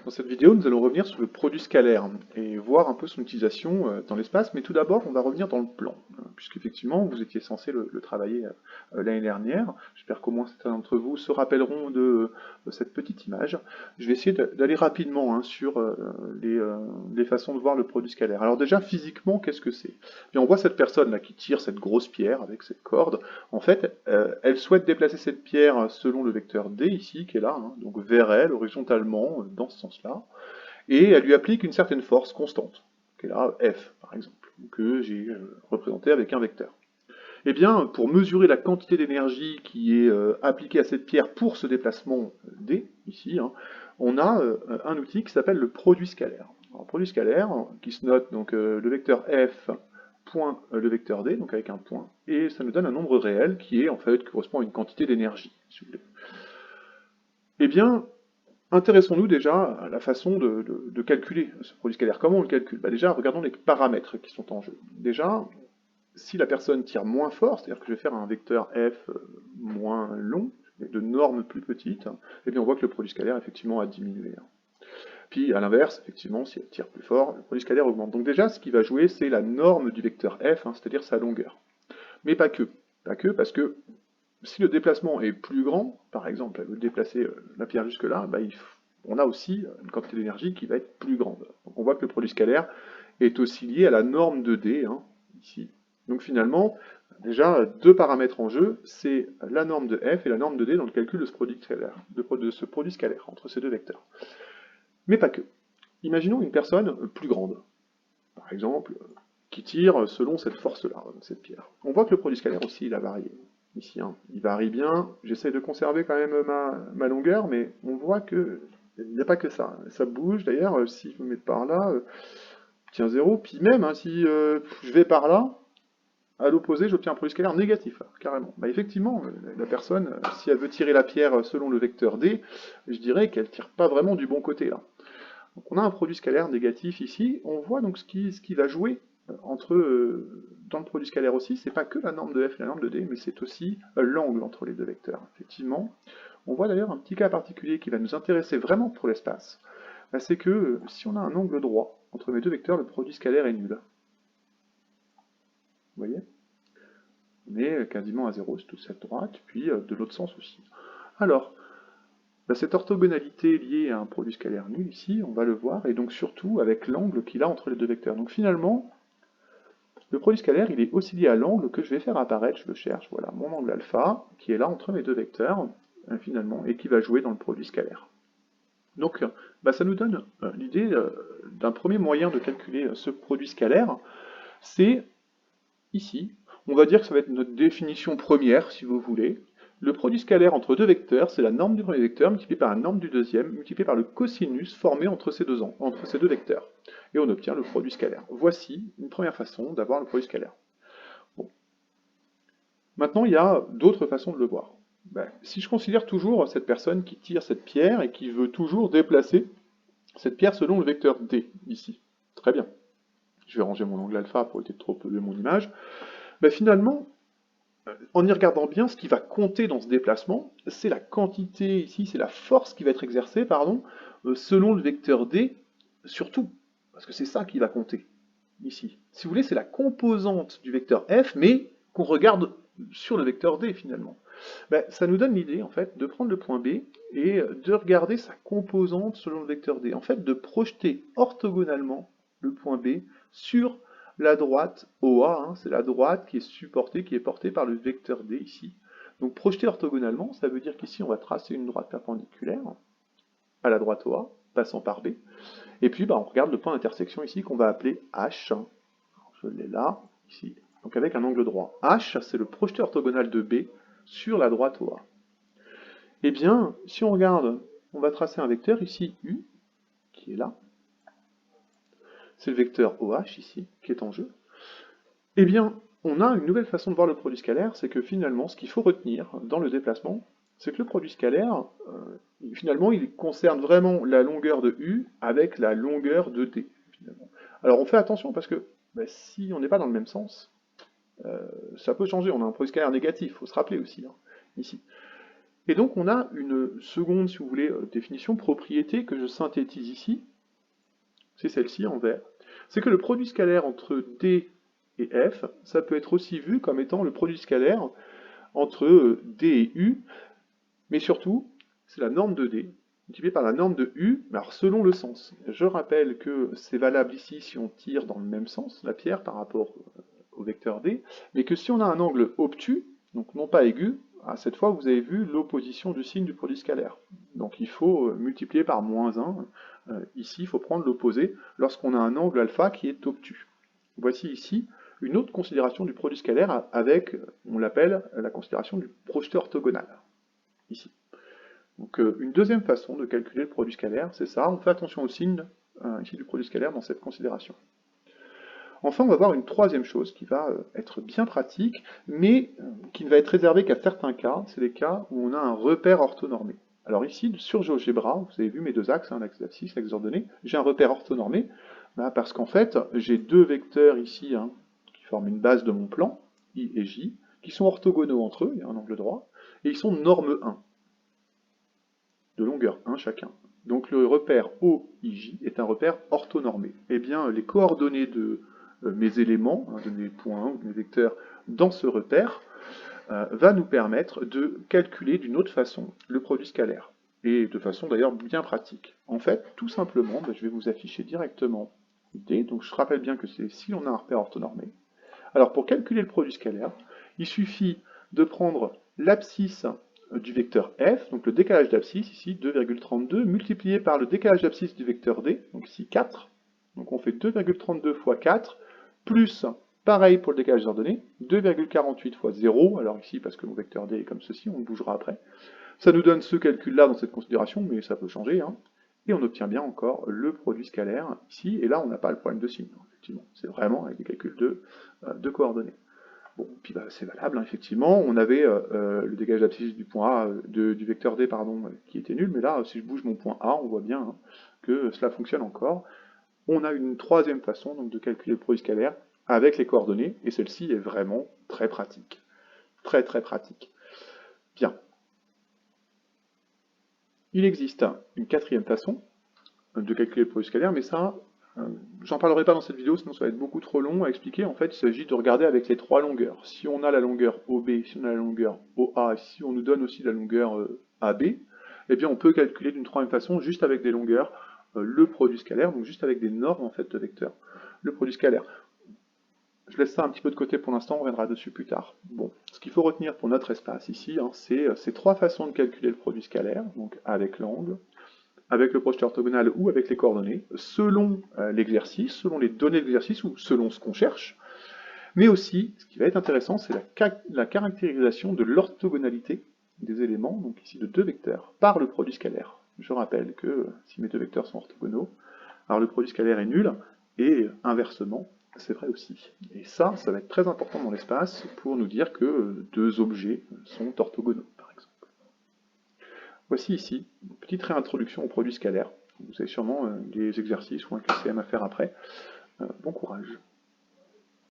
Dans cette vidéo, nous allons revenir sur le produit scalaire et voir un peu son utilisation dans l'espace, mais tout d'abord, on va revenir dans le plan, puisqu'effectivement, vous étiez censé le travailler l'année dernière. J'espère qu'au moins certains d'entre vous se rappelleront de cette petite image. Je vais essayer d'aller rapidement sur les façons de voir le produit scalaire. Alors déjà, physiquement, qu'est-ce que c'est? Bien, on voit cette personne là qui tire cette grosse pierre avec cette corde. En fait, elle souhaite déplacer cette pierre selon le vecteur D ici, qui est là, donc vers elle, horizontalement, dans ce sens-là, et elle lui applique une certaine force constante, qui est là, F, par exemple, que j'ai représenté avec un vecteur. Eh bien, pour mesurer la quantité d'énergie qui est appliquée à cette pierre pour ce déplacement D, ici, on a un outil qui s'appelle le produit scalaire. Alors, produit scalaire, qui se note donc le vecteur F point le vecteur D, donc avec un point, et ça nous donne un nombre réel qui est en fait qui correspond à une quantité d'énergie, si vous voulez. Eh bien, intéressons-nous déjà à la façon de calculer ce produit scalaire. Comment on le calcule? Déjà, regardons les paramètres qui sont en jeu. Déjà, si la personne tire moins fort, c'est-à-dire que je vais faire un vecteur f moins long, de normes plus petites, eh bien on voit que le produit scalaire effectivement a diminué. Puis à l'inverse, effectivement, si elle tire plus fort, le produit scalaire augmente. Donc déjà, ce qui va jouer, c'est la norme du vecteur f, c'est-à-dire sa longueur. Mais pas que. Pas que, parce que si le déplacement est plus grand, par exemple, elle veut déplacer la pierre jusque-là, on a aussi une quantité d'énergie qui va être plus grande. Donc on voit que le produit scalaire est aussi lié à la norme de D, ici. Donc finalement, déjà, deux paramètres en jeu, c'est la norme de F et la norme de D dans le calcul de ce produit scalaire, de ce produit scalaire entre ces deux vecteurs. Mais pas que. Imaginons une personne plus grande, par exemple, qui tire selon cette force-là, cette pierre. On voit que le produit scalaire aussi, il a varié. Ici, il varie bien. J'essaie de conserver quand même ma longueur, mais on voit que il n'y a pas que ça. Ça bouge d'ailleurs, si je me mets par là, tiens 0, puis même si je vais par là, à l'opposé, j'obtiens un produit scalaire négatif, carrément. Effectivement, la personne, si elle veut tirer la pierre selon le vecteur D, je dirais qu'elle ne tire pas vraiment du bon côté là. Donc on a un produit scalaire négatif ici. On voit donc ce qui va jouer dans le produit scalaire aussi, c'est pas que la norme de f et la norme de d, mais c'est aussi l'angle entre les deux vecteurs. Effectivement, on voit d'ailleurs un petit cas particulier qui va nous intéresser vraiment pour l'espace. C'est que si on a un angle droit entre mes deux vecteurs, le produit scalaire est nul. Vous voyez? On est quasiment à 0, c'est toute cette droite, puis de l'autre sens aussi. Alors, cette orthogonalité liée à un produit scalaire nul ici, on va le voir, et donc surtout avec l'angle qu'il a entre les deux vecteurs. Donc finalement, le produit scalaire, il est aussi lié à l'angle que je vais faire apparaître, je le cherche, voilà, mon angle alpha, qui est là entre mes deux vecteurs, finalement, et qui va jouer dans le produit scalaire. Donc, ça nous donne l'idée d'un premier moyen de calculer ce produit scalaire, c'est ici. On va dire que ça va être notre définition première, si vous voulez. Le produit scalaire entre deux vecteurs, c'est la norme du premier vecteur multipliée par la norme du deuxième, multipliée par le cosinus formé entre ces deux vecteurs. Et on obtient le produit scalaire. Voici une première façon d'avoir le produit scalaire. Bon. Maintenant, il y a d'autres façons de le voir. Si je considère toujours cette personne qui tire cette pierre et qui veut toujours déplacer cette pierre selon le vecteur D, ici. Très bien. Je vais ranger mon angle alpha pour éviter de trop peser mon image. Finalement, en y regardant bien, ce qui va compter dans ce déplacement, c'est la quantité ici, c'est la force qui va être exercée, pardon, selon le vecteur D, surtout, parce que c'est ça qui va compter ici. Si vous voulez, c'est la composante du vecteur F, mais qu'on regarde sur le vecteur D finalement. Ça nous donne l'idée en fait de prendre le point B et de regarder sa composante selon le vecteur D. En fait, de projeter orthogonalement le point B sur la droite OA, c'est la droite qui est supportée, qui est portée par le vecteur D ici. Donc projeter orthogonalement, ça veut dire qu'ici on va tracer une droite perpendiculaire à la droite OA, passant par B. Et puis on regarde le point d'intersection ici qu'on va appeler H. Alors, je l'ai là, ici. Donc avec un angle droit. H, c'est le projeté orthogonal de B sur la droite OA. Eh bien, si on regarde, on va tracer un vecteur ici, U, qui est là. C'est le vecteur OH ici, qui est en jeu. Eh bien, on a une nouvelle façon de voir le produit scalaire, c'est que finalement, ce qu'il faut retenir dans le déplacement, c'est que le produit scalaire, finalement, il concerne vraiment la longueur de U avec la longueur de D. Finalement. Alors on fait attention parce que si on n'est pas dans le même sens, ça peut changer. On a un produit scalaire négatif, il faut se rappeler aussi, ici. Et donc on a une seconde, si vous voulez, définition, propriété que je synthétise ici, c'est celle-ci en vert. C'est que le produit scalaire entre D et F, ça peut être aussi vu comme étant le produit scalaire entre D et U, mais surtout, c'est la norme de D, multipliée par la norme de U, alors selon le sens. Je rappelle que c'est valable ici si on tire dans le même sens, la pierre par rapport au vecteur D, mais que si on a un angle obtus, donc non pas aigu, à cette fois vous avez vu l'opposition du signe du produit scalaire. Donc il faut multiplier par moins 1. Ici, il faut prendre l'opposé lorsqu'on a un angle alpha qui est obtus. Voici ici une autre considération du produit scalaire avec, on l'appelle la considération du projeté orthogonal. Ici. Donc une deuxième façon de calculer le produit scalaire, c'est ça, on fait attention au signe ici du produit scalaire dans cette considération. Enfin, on va voir une troisième chose qui va être bien pratique, mais qui ne va être réservée qu'à certains cas, c'est les cas où on a un repère orthonormé. Alors ici, sur GeoGebra, vous avez vu mes deux axes, l'axe d'abscisse, l'axe ordonné, j'ai un repère orthonormé, parce qu'en fait, j'ai deux vecteurs ici, qui forment une base de mon plan, I et J, qui sont orthogonaux entre eux, il y a un angle droit, et ils sont norme 1, de longueur 1 chacun. Donc le repère OIJ est un repère orthonormé. Eh bien, les coordonnées de mes éléments, de mes points ou de mes vecteurs dans ce repère, va nous permettre de calculer d'une autre façon le produit scalaire. Et de façon d'ailleurs bien pratique. En fait, tout simplement, je vais vous afficher directement l'idée. Donc je rappelle bien que c'est si on a un repère orthonormé. Alors pour calculer le produit scalaire, il suffit de prendre l'abscisse du vecteur f, donc le décalage d'abscisse, ici 2,32, multiplié par le décalage d'abscisse du vecteur d, donc ici 4. Donc on fait 2,32 fois 4, plus, pareil pour le décalage ordonné, 2,48 fois 0, alors ici parce que mon vecteur d est comme ceci, on le bougera après. Ça nous donne ce calcul-là dans cette considération, mais ça peut changer, et on obtient bien encore le produit scalaire ici, et là on n'a pas le problème de signe, effectivement, c'est vraiment avec des calculs de coordonnées. Bon, puis c'est valable, effectivement, on avait le dégagage d'abscisse du point A, du vecteur D, pardon, qui était nul, mais là, si je bouge mon point A, on voit bien que cela fonctionne encore. On a une troisième façon donc, de calculer le produit scalaire avec les coordonnées, et celle-ci est vraiment très pratique. Très très pratique. Bien. Il existe une quatrième façon de calculer le produit scalaire, mais ça, j'en parlerai pas dans cette vidéo, sinon ça va être beaucoup trop long à expliquer. En fait, il s'agit de regarder avec les trois longueurs. Si on a la longueur OB, si on a la longueur OA, si on nous donne aussi la longueur AB, eh bien on peut calculer d'une troisième façon, juste avec des longueurs, le produit scalaire, donc juste avec des normes en fait de vecteurs, le produit scalaire. Je laisse ça un petit peu de côté pour l'instant, on reviendra dessus plus tard. Bon, ce qu'il faut retenir pour notre espace ici, c'est ces trois façons de calculer le produit scalaire, donc avec l'angle, avec le projeté orthogonal ou avec les coordonnées, selon l'exercice, selon les données de l'exercice ou selon ce qu'on cherche. Mais aussi, ce qui va être intéressant, c'est la caractérisation de l'orthogonalité des éléments, donc ici de deux vecteurs, par le produit scalaire. Je rappelle que si mes deux vecteurs sont orthogonaux, alors le produit scalaire est nul, et inversement, c'est vrai aussi. Et ça va être très important dans l'espace pour nous dire que deux objets sont orthogonaux, par exemple. Voici ici une petite réintroduction au produit scalaire. Vous avez sûrement des exercices ou un QCM à faire après. Bon courage.